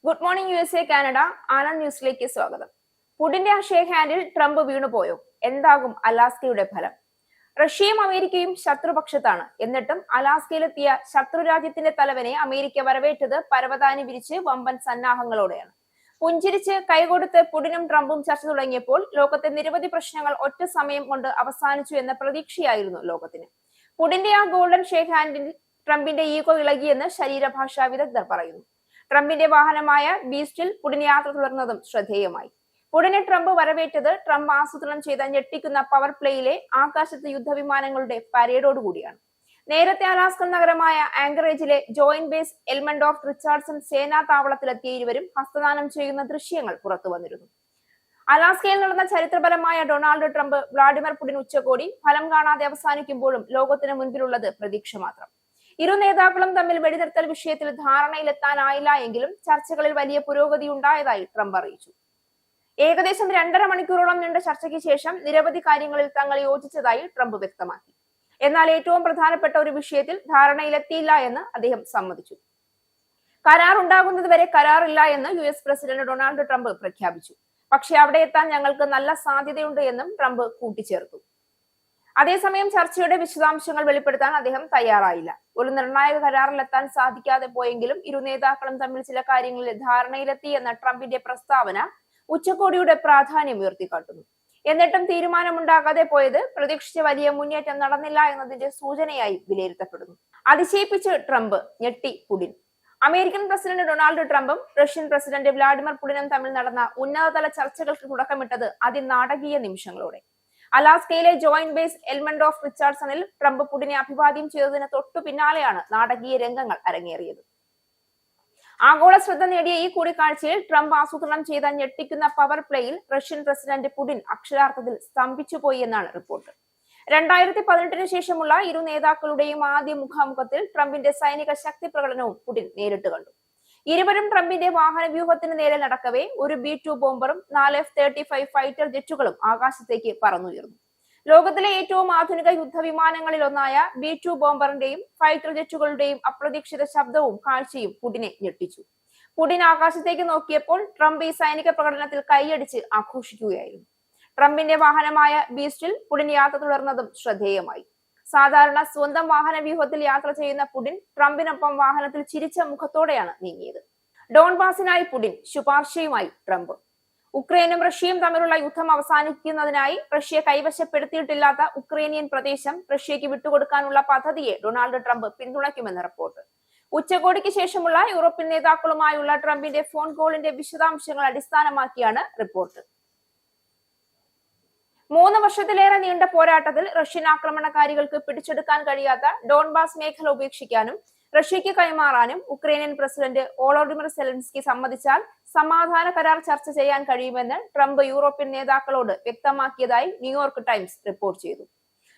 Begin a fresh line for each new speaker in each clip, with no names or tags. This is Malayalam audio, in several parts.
Good morning USA Canada Anand ന്യൂസിലേക്ക് സ്വാഗതം. പുടിന്റെ ആ ഷേക്ക് ഹാൻഡിൽ ട്രംപ് വീണുപോയോ? എന്താകും അലാസ്കയുടെ ഫലം? റഷ്യയും അമേരിക്കയും ശത്രുപക്ഷത്താണ്. എന്നിട്ടും അലാസ്കയിലെത്തിയ ശത്രു രാജ്യത്തിന്റെ തലവനെ അമേരിക്ക വരവേറ്റത് പരവതാനി വിരിച്ച് വമ്പൻ സന്നാഹങ്ങളോടെയാണ്. പുഞ്ചിരിച്ച് കൈകൊടുത്ത് പുടിനും ട്രംപും ചർച്ച തുടങ്ങിയപ്പോൾ ലോകത്തെ നിരവധി പ്രശ്നങ്ങൾ ഒറ്റ സമയം കൊണ്ട് അവസാനിച്ചു എന്ന പ്രതീക്ഷയായിരുന്നു ലോകത്തിന്. പുടിന്റെ ആ ഗോൾഡൻ ഷേക്ക് ഹാൻഡിൽ ട്രംപിന്റെ ഈഗോ ഇളകിയെന്ന് ശരീരഭാഷാ വിദഗ്ധർ പറയുന്നു. ട്രംപിന്റെ വാഹനമായ ബീസ്റ്റിൽ പുടിൻ യാത്ര തുടർന്നതും ശ്രദ്ധേയമായി. പുടിനെ ട്രംപ് വരവേറ്റത് ട്രംപ് ആസൂത്രണം ചെയ്ത ഞെട്ടിക്കുന്ന പവർ പ്ലേയിലെ ആകാശത്ത് യുദ്ധവിമാനങ്ങളുടെ പരേഡോടുകൂടിയാണ്. നേരത്തെ അലാസ്കൻ നഗരമായ ആങ്കറേജിലെ ജോയിന്റ് ബേസ് എൽമണ്ട് റിച്ചാർഡ്സൺ സേനാ താവളത്തിലെത്തിയ ഇരുവരും ഹസ്തദാനം ചെയ്യുന്ന ദൃശ്യങ്ങൾ പുറത്തു വന്നിരുന്നു. അലാസ്കയിൽ നടന്ന ചരിത്രപരമായ ഡൊണാൾഡ് ട്രംപ് വ്ളാഡിമിർ പുടിൻ ഉച്ചകോടി ഫലം കാണാതെ അവസാനിക്കുമ്പോഴും ലോകത്തിന് മുൻപിലുള്ളത് പ്രതീക്ഷ മാത്രം. ഇരു നേതാക്കളും തമ്മിൽ വെടിനിർത്തൽ വിഷയത്തിൽ ധാരണയിലെത്താനായില്ല എങ്കിലും ചർച്ചകളിൽ വലിയ പുരോഗതി ഉണ്ടായതായി ട്രംപ് അറിയിച്ചു. ഏകദേശം 2.5 മണിക്കൂറോളം നീണ്ട ചർച്ചയ്ക്ക് ശേഷം നിരവധി കാര്യങ്ങളിൽ തങ്ങൾ യോജിച്ചതായി ട്രംപ് വ്യക്തമാക്കി. എന്നാൽ ഏറ്റവും പ്രധാനപ്പെട്ട ഒരു വിഷയത്തിൽ ധാരണയിലെത്തിയില്ല എന്ന് അദ്ദേഹം സമ്മതിച്ചു. കരാർ ഉണ്ടാകുന്നത് വരെ കരാറില്ല എന്ന് US പ്രസിഡന്റ് ഡൊണാൾഡ് ട്രംപ് പ്രഖ്യാപിച്ചു. പക്ഷേ അവിടെ എത്താൻ ഞങ്ങൾക്ക് നല്ല സാധ്യതയുണ്ട് എന്നും ട്രംപ് കൂട്ടിച്ചേർത്തു. അതേസമയം ചർച്ചയുടെ വിശദാംശങ്ങൾ വെളിപ്പെടുത്താൻ അദ്ദേഹം തയ്യാറായില്ല. ഒരു നിർണായക കരാറിലെത്താൻ സാധിക്കാതെ പോയെങ്കിലും ഇരു നേതാക്കളും തമ്മിൽ ചില കാര്യങ്ങളിൽ ധാരണയിലെത്തി എന്ന ട്രംപിന്റെ പ്രസ്താവന ഉച്ചകോടിയുടെ പ്രാധാന്യം ഉയർത്തിക്കാട്ടുന്നു. എന്നിട്ടും തീരുമാനമുണ്ടാകാതെ പോയത് പ്രതീക്ഷിച്ച വലിയ മുന്നേറ്റം നടന്നില്ല എന്നതിന്റെ സൂചനയായി വിലയിരുത്തപ്പെടുന്നു. അതിശയിപ്പിച്ച് ട്രംപ്, ഞെട്ടി പുടിൻ. അമേരിക്കൻ പ്രസിഡന്റ് ഡൊണാൾഡ് ട്രംപും റഷ്യൻ പ്രസിഡന്റ് വ്ളാഡിമിർ പുടിനും തമ്മിൽ നടന്ന ഉന്നതതല ചർച്ചകൾക്ക് തുടക്കമിട്ടത് അതിനാടകീയ നിമിഷങ്ങളോടെ. അലാസ്കയിലെ ജോയിന്റ് ബേസ് എൽമണ്ട് റിച്ചാർഡ്സണിൽ ട്രംപ് പുടിനെ അഭിവാദ്യം ചെയ്തതിന് തൊട്ടു പിന്നാലെയാണ് നാടകീയ രംഗങ്ങൾ അരങ്ങേറിയത്. ആഗോള ശ്രദ്ധ നേടിയ ഈ കൂടിക്കാഴ്ചയിൽ ട്രംപ് ആസൂത്രണം ചെയ്ത ഞെട്ടിക്കുന്ന പവർ പ്ലേയിൽ റഷ്യൻ പ്രസിഡന്റ് പുടിൻ അക്ഷരാർത്ഥത്തിൽ സ്തംഭിച്ചുപോയി എന്നാണ് റിപ്പോർട്ട്. 2018 ശേഷമുള്ള ഇരു നേതാക്കളുടെയും ആദ്യ മുഖാമുഖത്തിൽ ട്രംപിന്റെ സൈനിക ശക്തി പ്രകടനവും പുടിൻ നേരിട്ട് കണ്ടു. ഇരുവരും ട്രംപിന്റെ വാഹന വ്യൂഹത്തിന് നേരെ നടക്കവേ ഒരു B-2 ബോംബറും 4 F-35 ഫൈറ്റർ ജെറ്റുകളും ആകാശത്തേക്ക് പറന്നുയർന്നു. ലോകത്തിലെ ഏറ്റവും ആധുനിക യുദ്ധവിമാനങ്ങളിൽ ഒന്നായ B-2 ബോംബറിന്റെയും ഫൈറ്റർ ജെറ്റുകളുടെയും അപ്രതീക്ഷിത ശബ്ദവും കാഴ്ചയും പുടിനെ ഞെട്ടിച്ചു. പുടിൻ ആകാശത്തേക്ക് നോക്കിയപ്പോൾ ട്രംപ് ഈ സൈനിക പ്രകടനത്തിൽ കൈയടിച്ച് ആഘോഷിക്കുകയായിരുന്നു. ട്രംപിന്റെ വാഹനമായ ബീസ്റ്റിൽ പുടിൻ യാത്ര തുടർന്നതും ശ്രദ്ധേയമായി. സാധാരണ സ്വന്തം വാഹന വ്യൂഹത്തിൽ യാത്ര ചെയ്യുന്ന പുടിൻ ട്രംപിനൊപ്പം വാഹനത്തിൽ ചിരിച്ച മുഖത്തോടെയാണ് നീങ്ങിയത്. ഡോൺബാസിനായി പുടിൻ, ശുപാർശയുമായി ട്രംപ്. ഉക്രൈനും റഷ്യയും തമ്മിലുള്ള യുദ്ധം അവസാനിക്കുന്നതിനായി റഷ്യ കൈവശപ്പെടുത്തിയിട്ടില്ലാത്ത ഉക്രൈനിയൻ പ്രദേശം റഷ്യയ്ക്ക് വിട്ടുകൊടുക്കാനുള്ള പദ്ധതിയെ ഡൊണാൾഡ് ട്രംപ് പിന്തുണയ്ക്കുമെന്ന് റിപ്പോർട്ട്. ഉച്ചകോടിക്ക് ശേഷമുള്ള യൂറോപ്യൻ നേതാക്കളുമായുള്ള ട്രംപിന്റെ ഫോൺ കോളിന്റെ വിശദാംശങ്ങൾ അടിസ്ഥാനമാക്കിയാണ് റിപ്പോർട്ട്. 3 വർഷത്തിലേറെ നീണ്ട പോരാട്ടത്തിൽ റഷ്യൻ ആക്രമണകാരികൾക്ക് പിടിച്ചെടുക്കാൻ കഴിയാത്ത ഡോൺബാസ് മേഖല ഉപേക്ഷിക്കാനും റഷ്യയ്ക്ക് കൈമാറാനും ഉക്രൈനിയൻ പ്രസിഡന്റ് വോളോഡിമിർ സെലൻസ്കി സമ്മതിച്ചാൽ സമാധാന കരാർ ചർച്ച ചെയ്യാൻ കഴിയുമെന്ന് ട്രംപ് യൂറോപ്യൻ നേതാക്കളോട് വ്യക്തമാക്കിയതായി ന്യൂയോർക്ക് ടൈംസ് റിപ്പോർട്ട് ചെയ്തു.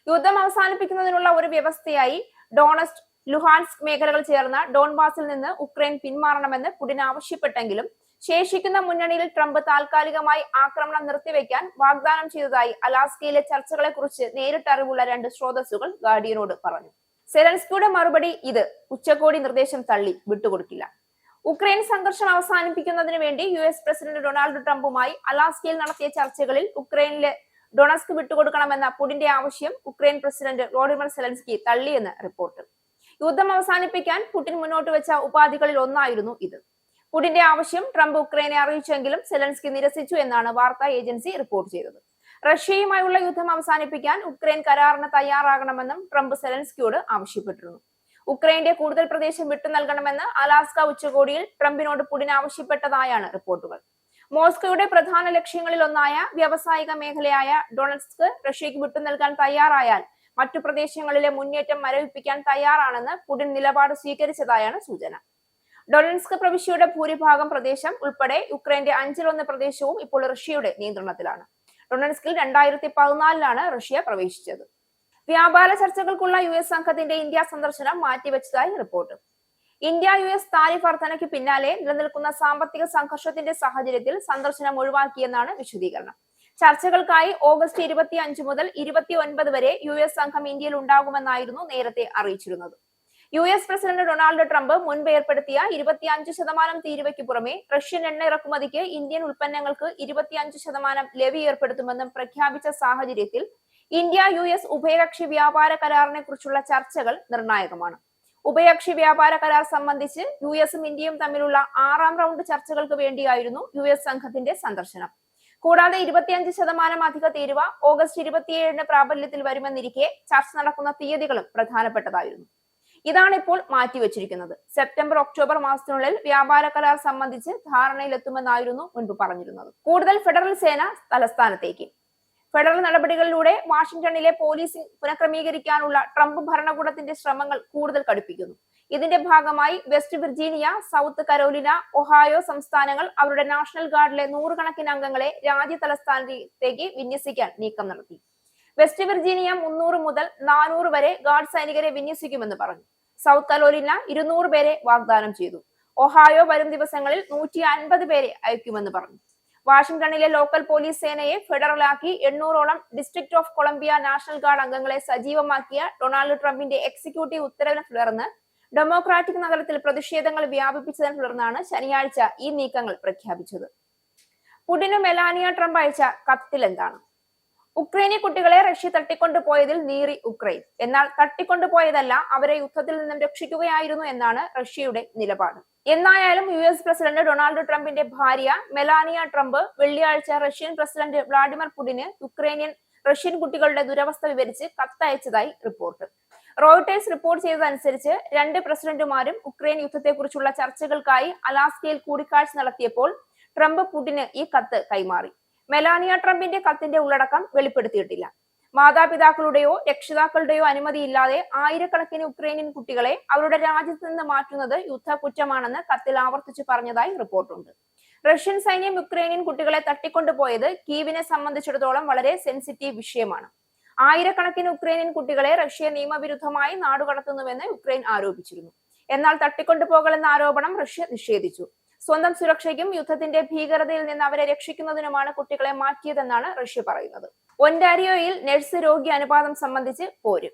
യുദ്ധം അവസാനിപ്പിക്കുന്നതിനുള്ള ഒരു വ്യവസ്ഥയായി ഡോണസ്റ്റ്, ലുഹാൻസ്ക് മേഖലകൾ ചേർന്ന ഡോൺബാസിൽ നിന്ന് ഉക്രൈൻ പിന്മാറണമെന്ന് പുടിൻ ആവശ്യപ്പെട്ടെങ്കിലും ശേഷിക്കുന്ന മുന്നണിയിൽ ട്രംപ് താൽക്കാലികമായി ആക്രമണം നിർത്തിവെക്കാൻ വാഗ്ദാനം ചെയ്തതായി അലാസ്കയിലെ ചർച്ചകളെ കുറിച്ച് നേരിട്ട് അറിവുള്ള 2 സ്രോതസ്സുകൾ ഗാർഡിയനോട് പറഞ്ഞു. സെലൻസ്കിയുടെ മറുപടി ഇത്: ഉച്ചകോടി നിർദ്ദേശം തള്ളി, വിട്ടുകൊടുക്കില്ല. ഉക്രൈൻ സംഘർഷം അവസാനിപ്പിക്കുന്നതിന് വേണ്ടി US പ്രസിഡന്റ് ഡൊണാൾഡ് ട്രംപുമായി അലാസ്കയിൽ നടത്തിയ ചർച്ചകളിൽ ഉക്രൈനിലെ ഡൊണസ്ക് വിട്ടുകൊടുക്കണമെന്ന പുടിന്റെ ആവശ്യം ഉക്രൈൻ പ്രസിഡന്റ് വ്ളാഡിമിർ സെലൻസ്കി തള്ളിയെന്ന് റിപ്പോർട്ട്. യുദ്ധം അവസാനിപ്പിക്കാൻ പുടിൻ മുന്നോട്ട് വെച്ച ഉപാധികളിൽ ഒന്നായിരുന്നു ഇത്. പുടിന്റെ ആവശ്യം ട്രംപ് ഉക്രൈനെ അറിയിച്ചെങ്കിലും സെലൻസ്കി നിരസിച്ചു എന്നാണ് വാർത്താ ഏജൻസി റിപ്പോർട്ട് ചെയ്തത്. റഷ്യയുമായുള്ള യുദ്ധം അവസാനിപ്പിക്കാൻ ഉക്രൈൻ കരാറിന് തയ്യാറാകണമെന്നും ട്രംപ് സെലൻസ്കിയോട് ആവശ്യപ്പെട്ടിരുന്നു. ഉക്രൈന്റെ കൂടുതൽ പ്രദേശം വിട്ടു നൽകണമെന്ന് അലാസ്ക ഉച്ചകോടിയിൽ ട്രംപിനോട് പുടിൻ ആവശ്യപ്പെട്ടതായാണ് റിപ്പോർട്ടുകൾ. മോസ്കോയുടെ പ്രധാന ലക്ഷ്യങ്ങളിൽ ഒന്നായ വ്യാവസായിക മേഖലയായ ഡൊണസ്ക് റഷ്യയ്ക്ക് വിട്ടു നൽകാൻ തയ്യാറായാൽ മറ്റു പ്രദേശങ്ങളിലെ മുന്നേറ്റം മരവിപ്പിക്കാൻ തയ്യാറാണെന്ന് പുടിൻ നിലപാട് സ്വീകരിച്ചതായാണ് സൂചന. ഡൊണസ്ക് പ്രവിശ്യയുടെ ഭൂരിഭാഗം പ്രദേശം ഉൾപ്പെടെ യുക്രൈന്റെ 1/5 പ്രദേശവും ഇപ്പോൾ റഷ്യയുടെ നിയന്ത്രണത്തിലാണ്. ഡൊണസ്കിൽ 2014 റഷ്യ പ്രവേശിച്ചത്. വ്യാപാര ചർച്ചകൾക്കുള്ള US സംഘത്തിന്റെ ഇന്ത്യ സന്ദർശനം മാറ്റിവെച്ചതായി റിപ്പോർട്ട്. ഇന്ത്യ-US താരിഫ് വർധനയ്ക്ക് പിന്നാലെ നിലനിൽക്കുന്ന സാമ്പത്തിക സംഘർഷത്തിന്റെ സാഹചര്യത്തിൽ സന്ദർശനം ഒഴിവാക്കിയെന്നാണ് വിശദീകരണം. ചർച്ചകൾക്കായി ഓഗസ്റ്റ് 25 മുതൽ 29 വരെ US സംഘം ഇന്ത്യയിൽ ഉണ്ടാകുമെന്നായിരുന്നു നേരത്തെ അറിയിച്ചിരുന്നത്. US പ്രസിഡന്റ് ഡൊണാൾഡ് ട്രംപ് മുൻപ് ഏർപ്പെടുത്തിയ 25% തീരുവയ്ക്ക് പുറമെ റഷ്യൻ എണ്ണ ഇറക്കുമതിക്ക് ഇന്ത്യൻ ഉൽപ്പന്നങ്ങൾക്ക് 25% ലെവി ഏർപ്പെടുത്തുമെന്നും പ്രഖ്യാപിച്ച സാഹചര്യത്തിൽ ഇന്ത്യ US ഉഭയകക്ഷി വ്യാപാര കരാറിനെ കുറിച്ചുള്ള ചർച്ചകൾ നിർണായകമാണ്. ഉഭയകക്ഷി വ്യാപാര കരാർ സംബന്ധിച്ച് US-ഉം ഇന്ത്യയും തമ്മിലുള്ള 6ാം റൗണ്ട് ചർച്ചകൾക്ക് വേണ്ടിയായിരുന്നു US സംഘത്തിന്റെ സന്ദർശനം. കൂടാതെ 25% അധിക തീരുവ ഓഗസ്റ്റ് 27-ന് പ്രാബല്യത്തിൽ വരുമെന്നിരിക്കെ ചർച്ച നടക്കുന്ന തീയതികളും പ്രധാനപ്പെട്ടതായിരുന്നു. ഇതാണ് ഇപ്പോൾ മാറ്റിവെച്ചിരിക്കുന്നത്. സെപ്റ്റംബർ ഒക്ടോബർ മാസത്തിനുള്ളിൽ വ്യാപാര കരാർ സംബന്ധിച്ച് ധാരണയിലെത്തുമെന്നായിരുന്നു മുൻപ് പറഞ്ഞിരുന്നത്. കൂടുതൽ ഫെഡറൽ സേന തലസ്ഥാനത്തേക്ക്. ഫെഡറൽ നടപടികളിലൂടെ വാഷിംഗ്ടണിലെ പോലീസ് പുനഃക്രമീകരിക്കാനുള്ള ട്രംപ് ഭരണകൂടത്തിന്റെ ശ്രമങ്ങൾ കൂടുതൽ കടുപ്പിക്കുന്നു. ഇതിന്റെ ഭാഗമായി West Virginia, South Carolina, Ohio സംസ്ഥാനങ്ങൾ അവരുടെ നാഷണൽ ഗാർഡിലെ 100 കണക്കിന് അംഗങ്ങളെ രാജ്യ തലസ്ഥാനത്തേക്ക് വിന്യസിക്കാൻ നീക്കം നടത്തി. വെസ്റ്റ് വിർജീനിയ 300 മുതൽ 400 വരെ ഗാർഡ് സൈനികരെ വിന്യസിക്കുമെന്ന് പറഞ്ഞു. സൗത്ത് കരോലിന 200 പേരെ വാഗ്ദാനം ചെയ്തു. ഒഹായോ വരും ദിവസങ്ങളിൽ 150 പേരെ അയക്കുമെന്ന് പറഞ്ഞു. വാഷിംഗ്ടണിലെ ലോക്കൽ പോലീസ് സേനയെ ഫെഡറലാക്കി 800ഓളം district of Columbia national guard അംഗങ്ങളെ സജീവമാക്കിയ ഡൊണാൾഡ് ട്രംപിന്റെ എക്സിക്യൂട്ടീവ് ഉത്തരവിനെ തുടർന്ന് ഡെമോക്രാറ്റിക് നഗരത്തിൽ പ്രതിഷേധങ്ങൾ വ്യാപിപ്പിച്ചതിനെ തുടർന്നാണ് ശനിയാഴ്ച ഈ നീക്കങ്ങൾ പ്രഖ്യാപിച്ചത്. പുടിന് മെലാനിയ ട്രംപ് അയച്ച കത്തിൽ എന്താണ്? ഉക്രൈനി കുട്ടികളെ റഷ്യ തട്ടിക്കൊണ്ടുപോയതിൽ നീറി ഉക്രൈൻ. എന്നാൽ തട്ടിക്കൊണ്ടുപോയതല്ല, അവരെ യുദ്ധത്തിൽ നിന്നും രക്ഷിക്കുകയായിരുന്നു എന്നാണ് റഷ്യയുടെ നിലപാട്. എന്നായാലും US പ്രസിഡന്റ് ഡൊണാൾഡ് ട്രംപിന്റെ ഭാര്യ മെലാനിയ ട്രംപ് വെള്ളിയാഴ്ച റഷ്യൻ പ്രസിഡന്റ് വ്ളാഡിമിർ പുടിന് റഷ്യൻ കുട്ടികളുടെ ദുരവസ്ഥ വിവരിച്ച് കത്തയച്ചതായി റിപ്പോർട്ട്. റോയിട്ടേഴ്സ് റിപ്പോർട്ട് ചെയ്തതനുസരിച്ച് 2 പ്രസിഡന്റുമാരും ഉക്രൈൻ യുദ്ധത്തെക്കുറിച്ചുള്ള ചർച്ചകൾക്കായി അലാസ്കയിൽ കൂടിക്കാഴ്ച നടത്തിയപ്പോൾ ട്രംപ് പുടിന് ഈ കത്ത് കൈമാറി. മെലാനിയ ട്രംപിന്റെ കത്തിന്റെ ഉള്ളടക്കം വെളിപ്പെടുത്തിയിട്ടില്ല. മാതാപിതാക്കളുടെയോ രക്ഷിതാക്കളുടെയോ അനുമതിയില്ലാതെ ആയിരക്കണക്കിന് ഉക്രൈനിയൻ കുട്ടികളെ അവരുടെ രാജ്യത്ത് നിന്ന് മാറ്റുന്നത് യുദ്ധക്കുറ്റമാണെന്ന് കത്തിൽ ആവർത്തിച്ചു പറഞ്ഞതായി റിപ്പോർട്ടുണ്ട്. റഷ്യൻ സൈന്യം യുക്രൈനിയൻ കുട്ടികളെ തട്ടിക്കൊണ്ടുപോയത് കീവിനെ സംബന്ധിച്ചിടത്തോളം വളരെ സെൻസിറ്റീവ് വിഷയമാണ്. ആയിരക്കണക്കിന് ഉക്രൈനിയൻ കുട്ടികളെ റഷ്യ നിയമവിരുദ്ധമായി നാടുകടത്തുന്നുവെന്ന് യുക്രൈൻ ആരോപിച്ചിരുന്നു. എന്നാൽ തട്ടിക്കൊണ്ടുപോകലെന്ന ആരോപണം റഷ്യ നിഷേധിച്ചു. സ്വന്തം സുരക്ഷയ്ക്കും യുദ്ധത്തിന്റെ ഭീകരതയിൽ നിന്ന് അവരെ രക്ഷിക്കുന്നതിനുമാണ് കുട്ടികളെ മാറ്റിയതെന്നാണ് റഷ്യ പറയുന്നത്. ഒന്റാരിയോയിൽ നഴ്സ് രോഗി അനുപാതം സംബന്ധിച്ച് പോര്.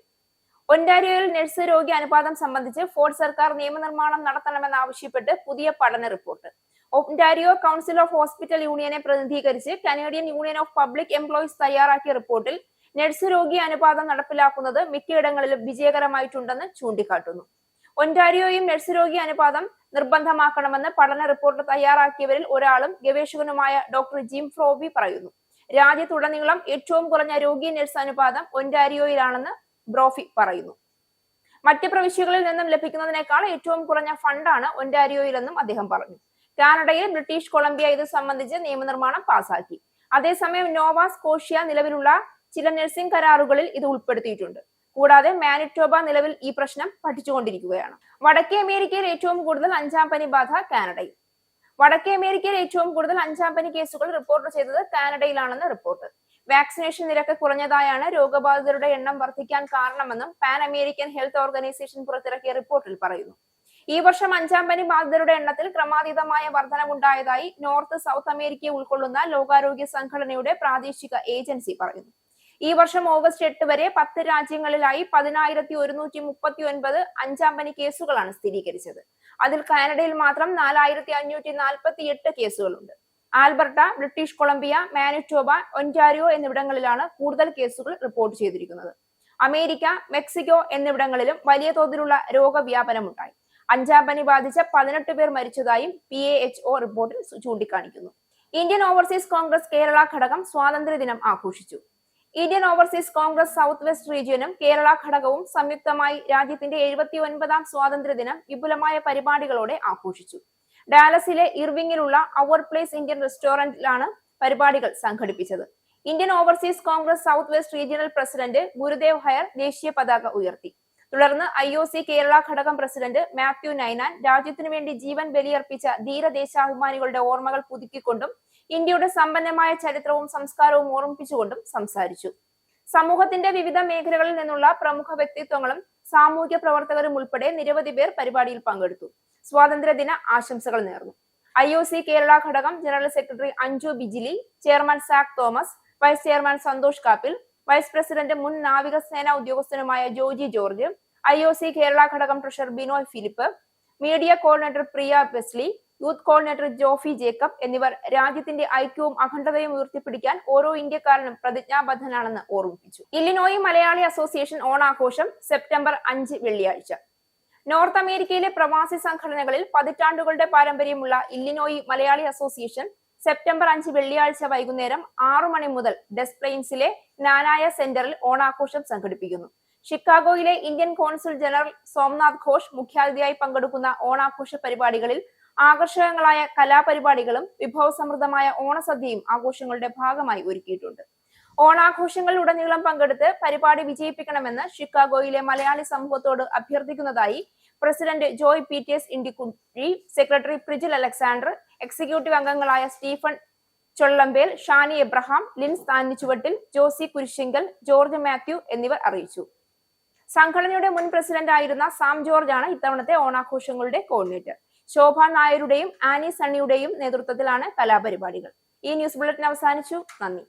ഒന്റാരിയോയിൽ നഴ്സ് രോഗി അനുപാതം സംബന്ധിച്ച് ഫോർഡ് സർക്കാർ നിയമനിർമ്മാണം നടത്തണമെന്നാവശ്യപ്പെട്ട് പുതിയ പഠന report. Ontario council of hospital യൂണിയനെ പ്രതിനിധീകരിച്ച് Canadian union of public employees തയ്യാറാക്കിയ റിപ്പോർട്ടിൽ നഴ്സ് രോഗി അനുപാതം നടപ്പിലാക്കുന്നത് മിക്കയിടങ്ങളിലും വിജയകരമായിട്ടുണ്ടെന്ന് ചൂണ്ടിക്കാട്ടുന്നു. ഒന്റാരിയോയും നഴ്സ് രോഗി അനുപാതം നിർബന്ധമാക്കണമെന്ന് പഠന റിപ്പോർട്ട് തയ്യാറാക്കിയവരിൽ ഒരാളും ഗവേഷകനുമായ ഡോക്ടർ ജിം ഫ്രോബി പറയുന്നു. രാജ്യത്തുടനീളം ഏറ്റവും കുറഞ്ഞ രോഗി നഴ്സ് അനുപാതം ഒന്റാരിയോയിലാണെന്ന് ബ്രോഫി പറയുന്നു. മറ്റ് പ്രവിശ്യകളിൽ നിന്നും ലഭിക്കുന്നതിനേക്കാൾ ഏറ്റവും കുറഞ്ഞ ഫണ്ടാണ് ഒന്റാരിയോയിലെന്നും അദ്ദേഹം പറഞ്ഞു. കാനഡയിൽ ബ്രിട്ടീഷ് കൊളംബിയ ഇത് സംബന്ധിച്ച് നിയമനിർമ്മാണം പാസാക്കി. അതേസമയം നോവ സ്കോഷ്യ നിലവിലുള്ള ചില നഴ്സിംഗ് കരാറുകളിൽ ഇത് ഉൾപ്പെടുത്തിയിട്ടുണ്ട്. കൂടാതെ മാനിറ്റോബ നിലവിൽ ഈ പ്രശ്നം പഠിച്ചുകൊണ്ടിരിക്കുകയാണ്. വടക്കേ അമേരിക്കയിൽ ഏറ്റവും കൂടുതൽ 5ാം പനി ബാധ കാനഡയിൽ. വടക്കേ അമേരിക്കയിൽ ഏറ്റവും കൂടുതൽ 5ാം പനി കേസുകൾ റിപ്പോർട്ട് ചെയ്തത് കാനഡയിലാണെന്ന് റിപ്പോർട്ട്. വാക്സിനേഷൻ നിരക്ക് കുറഞ്ഞതായാണ് രോഗബാധിതരുടെ എണ്ണം വർദ്ധിക്കാൻ കാരണമെന്നും പാൻ അമേരിക്കൻ ഹെൽത്ത് ഓർഗനൈസേഷൻ പുറത്തിറക്കിയ റിപ്പോർട്ടിൽ പറയുന്നു. ഈ വർഷം 5ാം പനി ബാധിതരുടെ എണ്ണത്തിൽ ക്രമാതീതമായ വർധനവുണ്ടായതായി നോർത്ത് സൗത്ത് അമേരിക്കയെ ഉൾക്കൊള്ളുന്ന ലോകാരോഗ്യ സംഘടനയുടെ പ്രാദേശിക ഏജൻസി പറയുന്നു. ഈ വർഷം ഓഗസ്റ്റ് 8 വരെ 10 രാജ്യങ്ങളിലായി 10,139 5ാം പനി കേസുകളാണ് സ്ഥിരീകരിച്ചത്. അതിൽ കാനഡയിൽ മാത്രം 4,548 കേസുകളുണ്ട്. Alberta, British Columbia, Manitoba, Ontario എന്നിവിടങ്ങളിലാണ് കൂടുതൽ കേസുകൾ റിപ്പോർട്ട് ചെയ്തിരിക്കുന്നത്. അമേരിക്ക, മെക്സിക്കോ എന്നിവിടങ്ങളിലും വലിയ തോതിലുള്ള രോഗവ്യാപനമുണ്ടായി. 5ാം പനി ബാധിച്ച 18 പേർ മരിച്ചതായും PAHO റിപ്പോർട്ടിൽ ചൂണ്ടിക്കാണിക്കുന്നു. ഇന്ത്യൻ ഓവർസീസ് കോൺഗ്രസ് കേരള ഘടകം സ്വാതന്ത്ര്യദിനം ആഘോഷിച്ചു. Indian Overseas Congress south west റീജിയനും കേരള ഘടകവും സംയുക്തമായി രാജ്യത്തിന്റെ 79ാം സ്വാതന്ത്ര്യദിനം വിപുലമായ പരിപാടികളോടെ ആഘോഷിച്ചു. ഡാലസിലെ ഇർവിംഗിലുള്ള അവർ പ്ലേസ് ഇന്ത്യൻ റെസ്റ്റോറന്റിലാണ് പരിപാടികൾ സംഘടിപ്പിച്ചത്. Indian Overseas Congress south west regional president Gurudev higher ദേശീയ പതാക ഉയർത്തി. തുടർന്ന് IOC കേരള ഘടകം പ്രസിഡന്റ് മാത്യു നൈനാൻ രാജ്യത്തിനു വേണ്ടി ജീവൻ ബലിയർപ്പിച്ച ധീരദേശാഭിമാനികളുടെ ഓർമ്മകൾ പുതുക്കിക്കൊണ്ടും ഇന്ത്യയുടെ സമ്പന്നമായ ചരിത്രവും സംസ്കാരവും ഓർമ്മിപ്പിച്ചുകൊണ്ടും സംസാരിച്ചു. സമൂഹത്തിന്റെ വിവിധ മേഖലകളിൽ നിന്നുള്ള പ്രമുഖ വ്യക്തിത്വങ്ങളും സാമൂഹ്യ പ്രവർത്തകരും ഉൾപ്പെടെ നിരവധി പേർ പരിപാടിയിൽ പങ്കെടുത്തു. സ്വാതന്ത്ര്യദിന ആശംസകൾ നേർന്നു. IOC കേരള ഘടകം general secretary Anju Bijili, chairman Zach Thomas, vice chairman Santhosh Kappil, vice president മുൻ നാവികസേനാ ഉദ്യോഗസ്ഥനുമായ ജോജി ജോർജ്, IOC കേരള ഘടകം treasurer Binoy Philip, media coordinator Priya Wesley, youth coordinator Jophy Jacob എന്നിവർ രാജ്യത്തിന്റെ ഐക്യവും അഖണ്ഡതയും ഉയർത്തിപ്പിടിക്കാൻ ഓരോ ഇന്ത്യക്കാരനും പ്രതിജ്ഞാബദ്ധനാണെന്ന് ഓർമ്മിപ്പിച്ചു. ഇല്ലിനോയി മലയാളി അസോസിയേഷൻ ഓണാഘോഷം സെപ്റ്റംബർ 5 വെള്ളിയാഴ്ച. നോർത്ത് അമേരിക്കയിലെ പ്രവാസി സംഘടനകളിൽ പതിറ്റാണ്ടുകളുടെ പാരമ്പര്യമുള്ള ഇല്ലിനോയി മലയാളി അസോസിയേഷൻ സെപ്റ്റംബർ 5 വെള്ളിയാഴ്ച വൈകുന്നേരം 6 മണി മുതൽ ഡെസ് പ്ലെയിൻസിലെ നാനായ സെന്ററിൽ ഓണാഘോഷം സംഘടിപ്പിക്കുന്നു. ഷിക്കാഗോയിലെ Indian consul general Somnath Ghosh മുഖ്യാതിഥിയായി പങ്കെടുക്കുന്ന ഓണാഘോഷ പരിപാടികളിൽ ആകർഷകങ്ങളായ കലാപരിപാടികളും വിഭവസമൃദ്ധമായ ഓണസദ്യയും ആഘോഷങ്ങളുടെ ഭാഗമായി ഒരുക്കിയിട്ടുണ്ട്. ഓണാഘോഷങ്ങളിലുടനീളം പങ്കെടുത്ത് പരിപാടി വിജയിപ്പിക്കണമെന്ന് ഷിക്കാഗോയിലെ മലയാളി സമൂഹത്തോട് അഭ്യർത്ഥിക്കുന്നതായി president Joy Peters Indikuzhi, secretary Prijil Alexander, executive അംഗങ്ങളായ Stephen Chollampel, Shani Abraham, Lins Thannichuvattil, Josy Kurisinkal, George Mathew എന്നിവർ അറിയിച്ചു. സംഘടനയുടെ മുൻ പ്രസിഡന്റ് ആയിരുന്ന സാം ജോർജ് ആണ് ഇത്തവണത്തെ ഓണാഘോഷങ്ങളുടെ കോർഡിനേറ്റർ. ശോഭ നായരുടെയും ആനി സണ്ണിയുടെയും നേതൃത്വത്തിലാണ് കലാപരിപാടികൾ. ഈ ന്യൂസ് ബുള്ളറ്റിൻ അവസാനിച്ചു. നന്ദി.